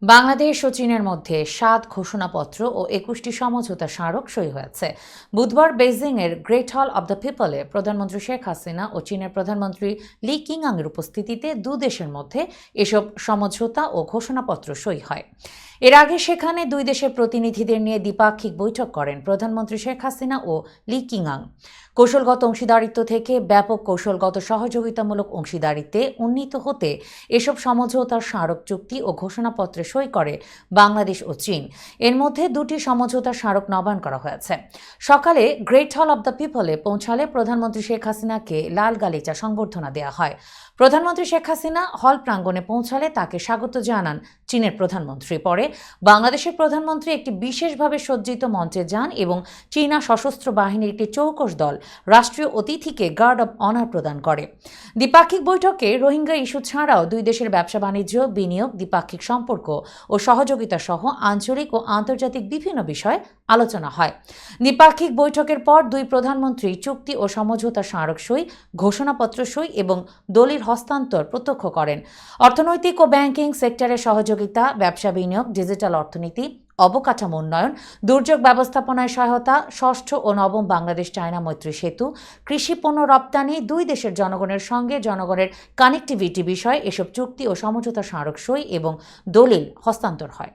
বাংলাদেশ ও চীনের মধ্যে ৭ ঘোষণাপত্র ও ২১টি সমঝোতা স্মারক সই হয়েছে। বুধবার বেইজিংয়ের গ্রেট হল অব দ্য পিপলে প্রধানমন্ত্রী শেখ হাসিনা ও চীনের প্রধানমন্ত্রী লি কিংয়াংয়ের উপস্থিতিতে দেশের মধ্যে এসব সমঝোতা ও ঘোষণাপত্র সই হয়। এর আগে সেখানে দুই দেশের প্রতিনিধিদের নিয়ে দ্বিপাক্ষিক বৈঠক করেন প্রধানমন্ত্রী শেখ হাসিনা ও লি কিংয়াং। কৌশলগত অংশীদারিত্ব থেকে ব্যাপক কৌশলগত সহযোগিতামূলক অংশীদারিত্বে উন্নীত হতে এসব সমঝোতার স্মারক চুক্তি ও ঘোষণাপত্রে সই করে বাংলাদেশ ও চীন। এর মধ্যে দুটি সমঝোতার স্মারক নবায়ন করা হয়েছে। সকালে গ্রেট হল অব দ্য পিপলে পৌঁছালে প্রধানমন্ত্রী শেখ হাসিনাকে লাল গালিচা সংবর্ধনা দেওয়া হয়। প্রধানমন্ত্রী শেখ হাসিনা হল প্রাঙ্গণে পৌঁছালে তাকে স্বাগত জানান চীনের প্রধানমন্ত্রী। পরে বাংলাদেশের প্রধানমন্ত্রী একটি বিশেষভাবে সজ্জিত মঞ্চে যান এবং চীনা সশস্ত্র বাহিনীর একটি চৌকস দল রাষ্ট্রীয় অতিথিকে গার্ড অব অনার প্রদান করে। দ্বিপাক্ষিক বৈঠকে রোহিঙ্গা ইস্যু ছাড়াও দুই দেশের ব্যবসা বাণিজ্য, বিনিয়োগ, দ্বিপাক্ষিক সম্পর্ক ও সহযোগিতা সহ আঞ্চলিক ও আন্তর্জাতিক বিভিন্ন বিষয়ে আলোচনা হয়। দ্বিপাক্ষিক বৈঠকের পর দুই প্রধানমন্ত্রী চুক্তি ও সমঝোতা স্মারক সই, ঘোষণাপত্র সই এবং দলিল হস্তান্তর প্রত্যক্ষ করেন। অর্থনৈতিক ও ব্যাংকিং সেক্টরের সহযোগিতা, ব্যবসা বিনিয়োগ, ডিজিটাল অর্থনীতি, অবকাঠামো উন্নয়ন, দুর্যোগ ব্যবস্থাপনায় সহায়তা, ষষ্ঠ ও নবম বাংলাদেশ চায়না মৈত্রী সেতু, কৃষি পণ্য রপ্তানি, দুই দেশের জনগণের সঙ্গে জনগণের কানেক্টিভিটি বিষয়ে এসব চুক্তি ও সমঝোতা স্মারক সই এবং দলিল হস্তান্তর হয়।